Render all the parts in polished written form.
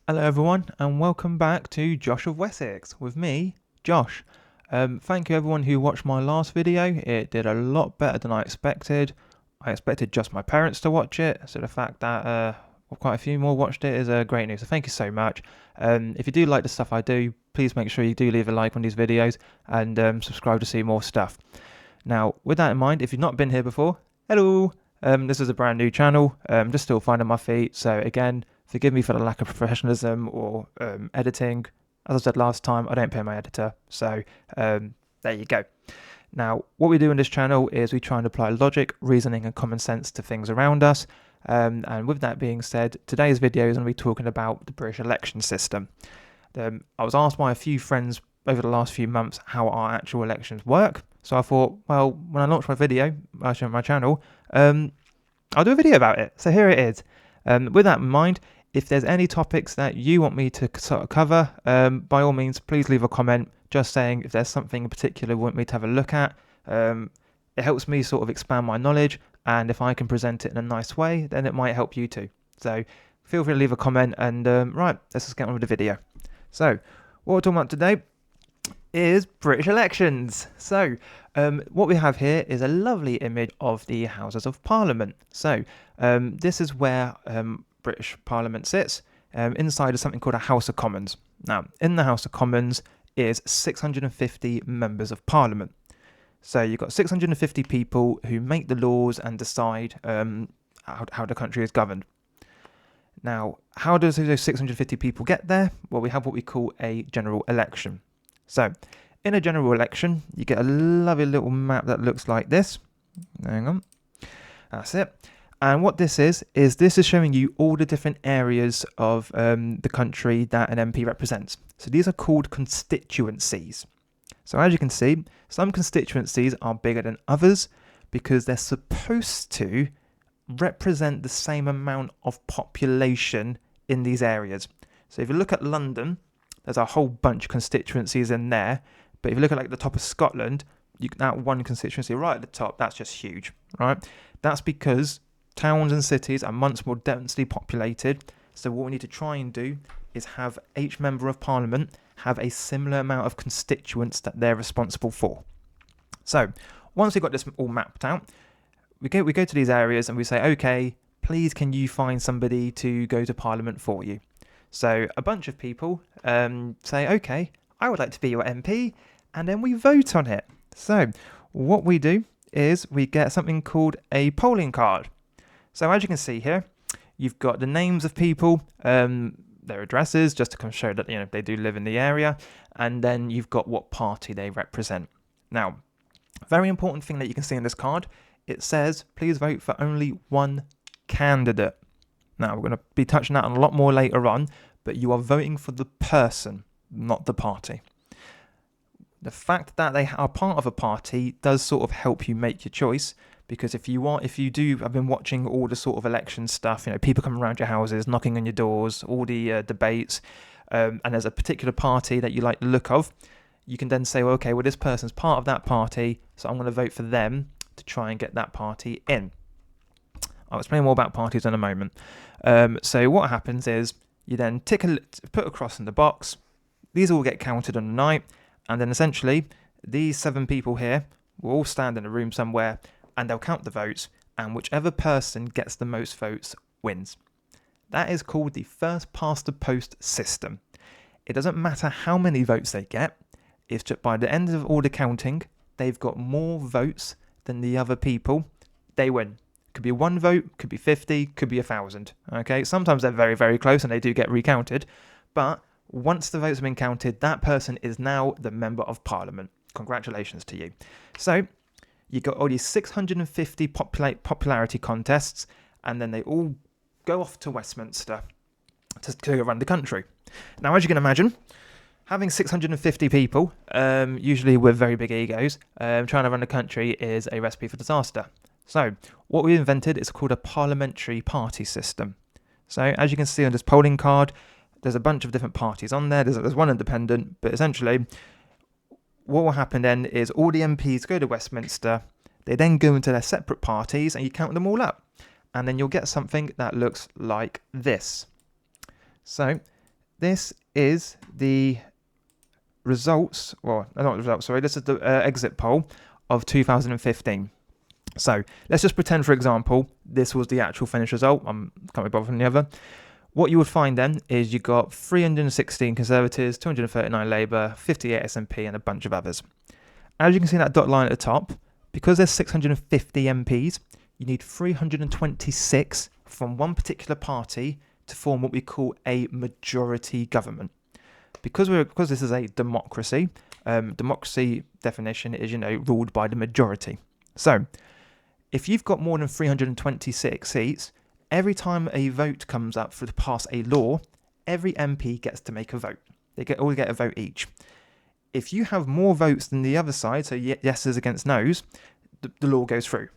Hello everyone and welcome back to Josh of Wessex with me, Josh. Thank you everyone who watched my last video. It did a lot better than I expected. I expected just my parents to watch it, so the fact that quite a few more watched it is great news. So thank you so much. If you do like the stuff I do, please make sure you do leave a like on these videos and subscribe to see more stuff. Now, with that in mind, if you've not been here before, hello. This is a brand new channel. Just still finding my feet. So again, forgive me for the lack of professionalism or editing. As I said last time, I don't pay my editor. So there you go. Now, what we do in this channel is we try and apply logic, reasoning, and common sense to things around us. And with that being said, today's video is going to be talking about the British election system. I was asked by a few friends over the last few months how our actual elections work. So I thought, well, when I launch my video, actually on my channel, I'll do a video about it. So here it is. With that in mind, if there's any topics that you want me to sort of cover, by all means, please leave a comment just saying if there's something in particular you want me to have a look at. It helps me sort of expand my knowledge, and if I can present it in a nice way, then it might help you too. So feel free to leave a comment, and right, let's just get on with the video. So what we're talking about today is British elections. So what we have here is a lovely image of the Houses of Parliament. So this is where British Parliament sits. Inside is something called a House of Commons. Now, in the House of Commons is 650 members of Parliament. So you've got 650 people who make the laws and decide how the country is governed. Now, how does those 650 people get there? Well, we have what we call a general election. So, in a general election, you get a lovely little map that looks like this. Hang on. That's it. And what this is showing you all the different areas of the country that an MP represents. So these are called constituencies. So as you can see, some constituencies are bigger than others because they're supposed to represent the same amount of population in these areas. So if you look at London, there's a whole bunch of constituencies in there. But if you look at like the top of Scotland, that one constituency right at the top, that's just huge, right? That's because towns and cities are much more densely populated. So what we need to try and do is have each member of parliament have a similar amount of constituents that they're responsible for. So once we've got this all mapped out, we go to these areas and we say, okay, please can you find somebody to go to parliament for you? So a bunch of people say, okay, I would like to be your MP, and then we vote on it. So what we do is we get something called a polling card. So as you can see here, you've got the names of people, their addresses, just to show that they do live in the area, and then you've got what party they represent. Now, very important thing that you can see on this card, it says, please vote for only one candidate. Now, we're going to be touching that on a lot more later on, but you are voting for the person, not the party. The fact that they are part of a party does sort of help you make your choice, because I've been watching all the sort of election stuff, people coming around your houses, knocking on your doors, all the debates, and there's a particular party that you like the look of, you can then say, well, okay, well, this person's part of that party, so I'm going to vote for them to try and get that party in. I'll explain more about parties in a moment. So what happens is you then put a cross in the box. These all get counted on the night, and then essentially these 7 people here will all stand in a room somewhere, and they'll count the votes, and whichever person gets the most votes wins. That is called the first past the post system. It doesn't matter how many votes they get. It's just by the end of all the counting, they've got more votes than the other people, they win. Could be 1 vote, could be 50, could be 1,000. Okay, sometimes they're very, very close and they do get recounted. But once the votes have been counted, that person is now the member of parliament. Congratulations to you. So you got all these 650 popularity contests, and then they all go off to Westminster to run the country. Now, as you can imagine, having 650 people, usually with very big egos, trying to run the country is a recipe for disaster. So what we invented is called a parliamentary party system. So as you can see on this polling card, there's a bunch of different parties on there. There's one independent, but essentially what will happen then is all the MPs go to Westminster, they then go into their separate parties and you count them all up. And then you'll get something that looks like this. So this is the results, well, not the results, sorry, this is the exit poll of 2015. So let's just pretend, for example, this was the actual finished result. I can't be bothered from the other. What you would find then is you got 316 Conservatives, 239 Labour, 58 SNP, and a bunch of others. As you can see that dot line at the top, because there's 650 MPs, you need 326 from one particular party to form what we call a majority government. Because this is a democracy, democracy definition is, ruled by the majority. So if you've got more than 326 seats, every time a vote comes up to pass a law, every MP gets to make a vote. They all get a vote each. If you have more votes than the other side, so yeses against noes, the law goes through.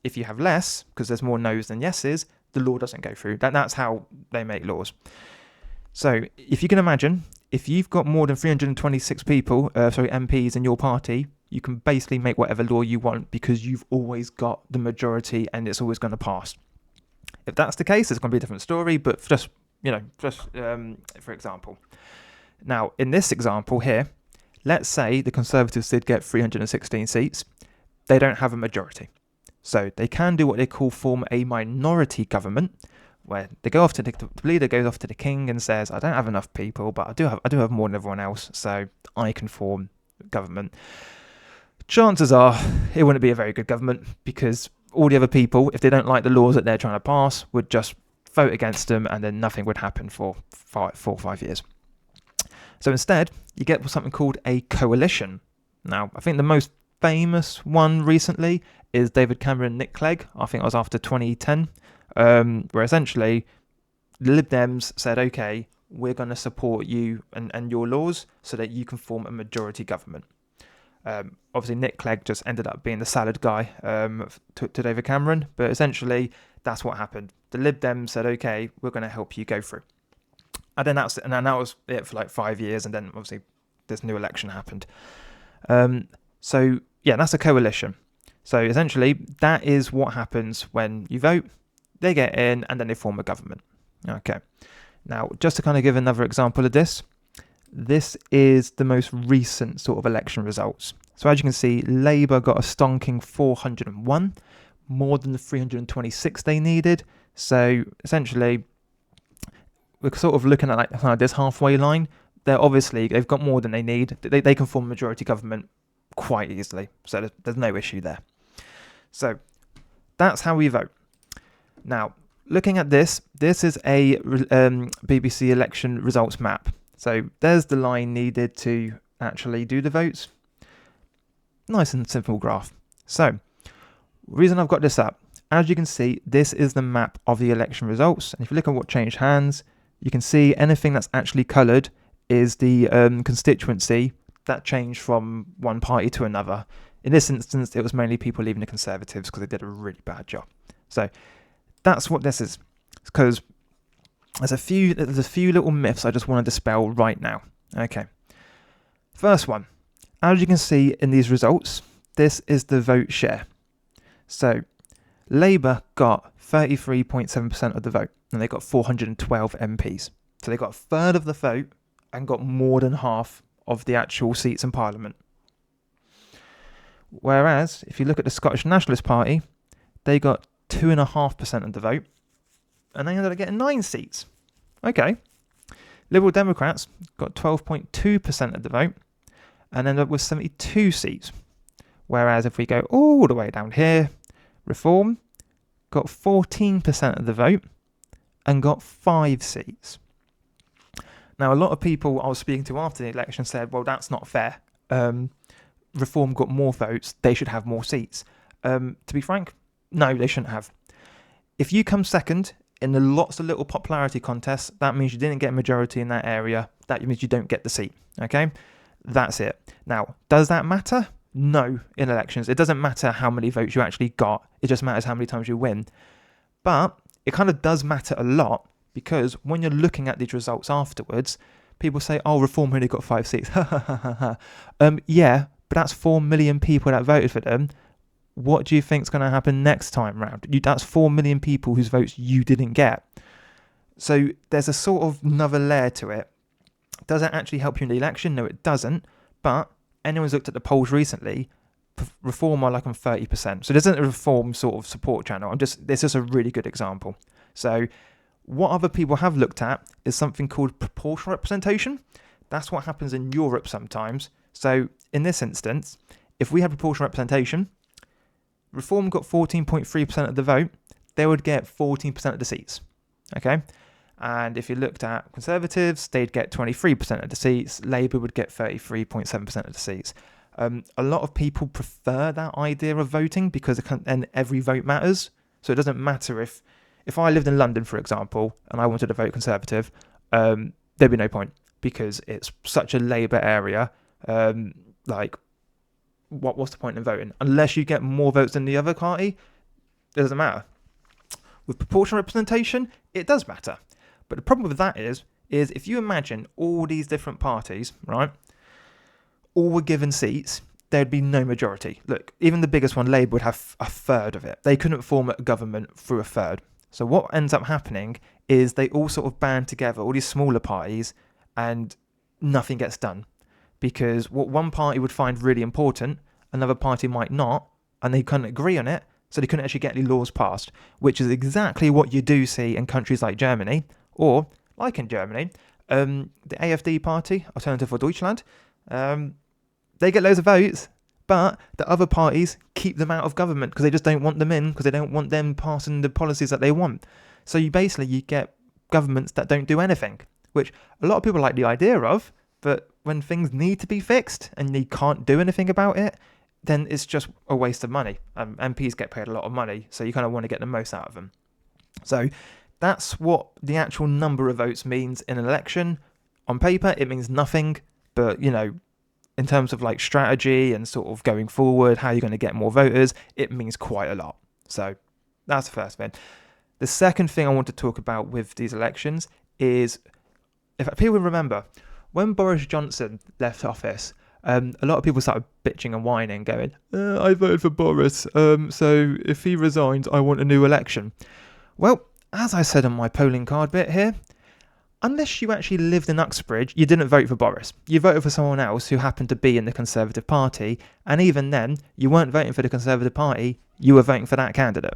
If you have less, because there's more noes than yeses, the law doesn't go through. That's how they make laws. So if you can imagine, if you've got more than 326 MPs in your party, you can basically make whatever law you want because you've always got the majority and it's always going to pass. If that's the case, it's going to be a different story, but just for example. Now, in this example here, let's say the Conservatives did get 316 seats. They don't have a majority. So they can do what they call form a minority government, where they go off to the leader goes off to the king and says, I don't have enough people, but I do have more than everyone else, so I can form government. Chances are it wouldn't be a very good government because all the other people, if they don't like the laws that they're trying to pass, would just vote against them and then nothing would happen for 4 or 5 years. So instead, you get something called a coalition. Now, I think the most famous one recently is David Cameron and Nick Clegg. I think it was after 2010, where essentially the Lib Dems said, okay, we're going to support you and your laws so that you can form a majority government. Obviously, Nick Clegg just ended up being the salad guy to David Cameron, but essentially that's what happened. The Lib Dems said, okay, we're going to help you go through. And then that was it for like 5 years, and then obviously this new election happened. So yeah, that's a coalition. So essentially, that is what happens when you vote. They get in, and then they form a government. Okay. Now, just to kind of give another example of this is the most recent sort of election results. So as you can see, Labour got a stonking 401, more than the 326 they needed. So essentially, we're sort of looking at like this halfway line. They've got more than they need. They can form a majority government quite easily. So there's no issue there. So that's how we vote. Now, looking at this is a BBC election results map. So there's the line needed to actually do the votes. Nice and simple graph. So, reason I've got this up, as you can see, this is the map of the election results. And if you look at what changed hands, you can see anything that's actually coloured is the constituency that changed from one party to another. In this instance, it was mainly people leaving the Conservatives because they did a really bad job. So that's what this is. Because there's a few little myths I just want to dispel right now. Okay. First one. As you can see in these results, this is the vote share. So Labour got 33.7% of the vote, and they got 412 MPs. So they got a third of the vote and got more than half of the actual seats in Parliament. Whereas, if you look at the Scottish Nationalist Party, they got 2.5% of the vote, and they ended up getting 9 seats. Okay. Liberal Democrats got 12.2% of the vote, and ended up with 72 seats. Whereas if we go all the way down here, Reform got 14% of the vote and got 5 seats. Now, a lot of people I was speaking to after the election said, well, that's not fair. Reform got more votes, they should have more seats. To be frank, no, they shouldn't have. If you come second in the lots of little popularity contests, that means you didn't get a majority in that area. That means you don't get the seat. Okay? That's it. Now, does that matter? No, in elections. It doesn't matter how many votes you actually got. It just matters how many times you win. But it kind of does matter a lot because when you're looking at these results afterwards, people say, oh, Reform only got 5 seats. Yeah, but that's 4 million people that voted for them. What do you think is going to happen next time round? That's 4 million people whose votes you didn't get. So there's a sort of another layer to it. Does it actually help you in the election? No, it doesn't. But anyone's looked at the polls recently, Reform are like on 30%. So this isn't a Reform sort of support channel. This is a really good example. So what other people have looked at is something called proportional representation. That's what happens in Europe sometimes. So in this instance, if we had proportional representation, Reform got 14.3% of the vote, they would get 14% of the seats. Okay? And if you looked at Conservatives, they'd get 23% of the seats. Labour would get 33.7% of the seats. A lot of people prefer that idea of voting because and every vote matters. So it doesn't matter if I lived in London, for example, and I wanted to vote Conservative, there'd be no point because it's such a Labour area. What's the point in voting? Unless you get more votes than the other party, it doesn't matter. With proportional representation, it does matter. But the problem with that is if you imagine all these different parties, right, all were given seats, there'd be no majority. Look, even the biggest one, Labour, would have a third of it. They couldn't form a government through a third. So what ends up happening is they all sort of band together, all these smaller parties, and nothing gets done. Because what one party would find really important, another party might not, and they couldn't agree on it, so they couldn't actually get any laws passed, which is exactly what you do see in countries like Germany, or, like in Germany, the AfD party, Alternative for Deutschland, they get loads of votes, but the other parties keep them out of government because they just don't want them in, because they don't want them passing the policies that they want. So you get governments that don't do anything, which a lot of people like the idea of, but when things need to be fixed and they can't do anything about it, then it's just a waste of money. MPs get paid a lot of money, so you kind of want to get the most out of them. So that's what the actual number of votes means in an election. On paper, it means nothing, but, in terms of like strategy and sort of going forward, how you're going to get more voters, it means quite a lot. So that's the first thing. The second thing I want to talk about with these elections is, if people remember, when Boris Johnson left office, a lot of people started bitching and whining, going, I voted for Boris, so if he resigns, I want a new election. Well, as I said on my polling card bit here, unless you actually lived in Uxbridge, you didn't vote for Boris. You voted for someone else who happened to be in the Conservative Party, and even then, you weren't voting for the Conservative Party, you were voting for that candidate.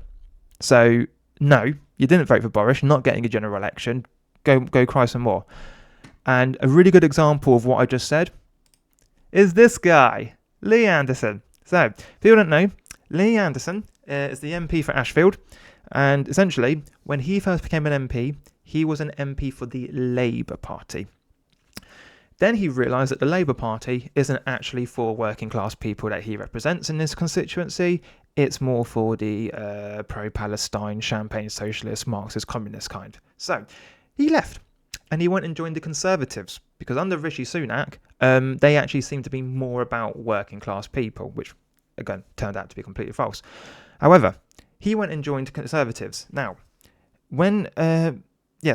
So, no, you didn't vote for Boris, you're not getting a general election, go cry some more. And a really good example of what I just said is this guy, Lee Anderson. So, if people don't know, Lee Anderson is the MP for Ashfield, and essentially, when he first became an MP, he was an MP for the Labour Party. Then he realised that the Labour Party isn't actually for working class people that he represents in this constituency. It's more for the pro-Palestine, Champagne socialist, Marxist, communist kind. So he left and he went and joined the Conservatives because under Rishi Sunak, they actually seem to be more about working class people, which again turned out to be completely false. However, he went and joined Conservatives. Now,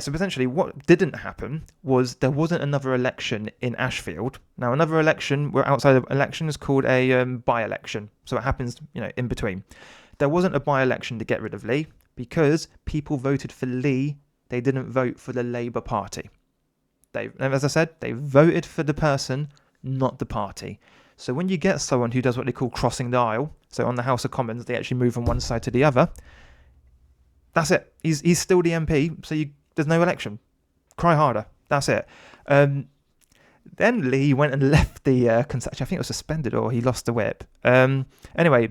so essentially what didn't happen was there wasn't another election in Ashfield. Now, another election, we're outside of election, is called a by-election. So it happens, in between. There wasn't a by-election to get rid of Lee because people voted for Lee. They didn't vote for the Labour Party. As I said, they voted for the person, not the party. So when you get someone who does what they call crossing the aisle, so on the House of Commons, they actually move from one side to the other, that's it. He's still the MP, so there's no election. Cry harder. That's it. Then Lee went and left the Conservative. I think it was suspended or he lost the whip. Anyway,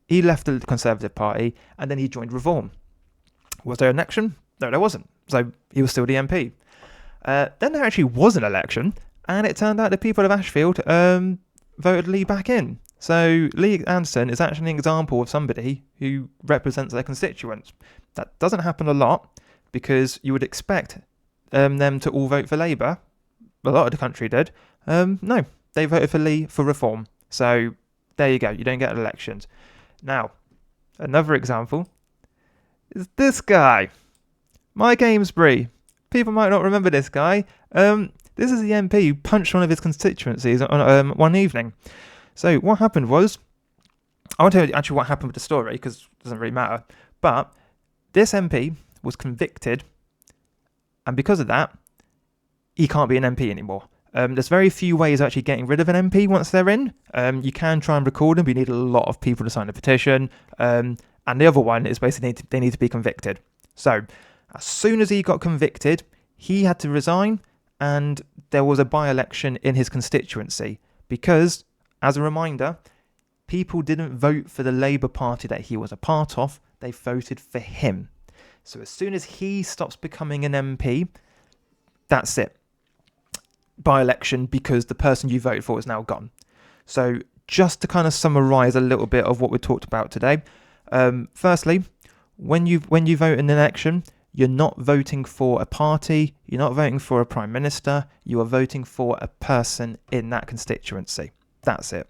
he left the Conservative Party and then he joined Reform. Was there an election? No, there wasn't. So he was still the MP. Then there actually was an election, and it turned out the people of Ashfield voted Lee back in. So Lee Anderson is actually an example of somebody who represents their constituents. That doesn't happen a lot because you would expect them to all vote for Labour. A lot of the country did. No, they voted for Lee for Reform. So there you go. You don't get elections. Now, another example is this guy, Mike Amesbury. People might not remember this guy. This is the MP who punched one of his constituencies on one evening. So what happened was, I won't tell you actually what happened with the story because it doesn't really matter, but this MP was convicted, and because of that, he can't be an MP anymore. There's very few ways of actually getting rid of an MP once they're in. You can try and record them, but you need a lot of people to sign a petition. And the other one is basically they need to be convicted. So as soon as he got convicted, he had to resign, and there was a by-election in his constituency because, as a reminder, people didn't vote for the Labour Party that he was a part of, they voted for him. So as soon as he stops becoming an MP, that's it. By-election, because the person you voted for is now gone. So just to kind of summarise a little bit of what we talked about today. Firstly, when you vote in an election, you're not voting for a party, you're not voting for a prime minister, you are voting for a person in that constituency. That's it.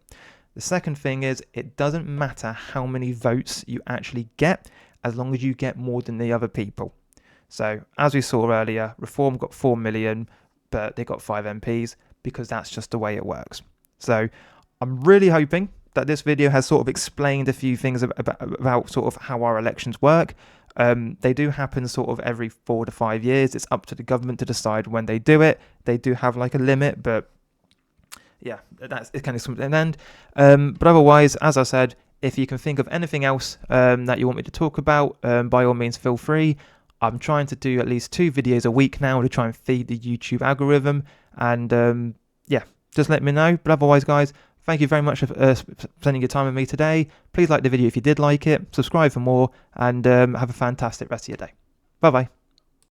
The second thing is, it doesn't matter how many votes you actually get, as long as you get more than the other people. So, as we saw earlier, Reform got 4 million, but they got 5 MPs, because that's just the way it works. So, I'm really hoping that this video has sort of explained a few things about sort of how our elections work. They do happen sort of every 4 to 5 years. It's up to the government to decide when they do it. They do have like a limit, but yeah, that's it, kind of something at the end. But otherwise, as I said, if you can think of anything else that you want me to talk about, by all means, feel free. I'm trying to do at least 2 videos a week now to try and feed the YouTube algorithm. And yeah, just let me know. But otherwise, guys, thank you very much for spending your time with me today. Please like the video if you did like it. Subscribe for more. And have a fantastic rest of your day. Bye-bye.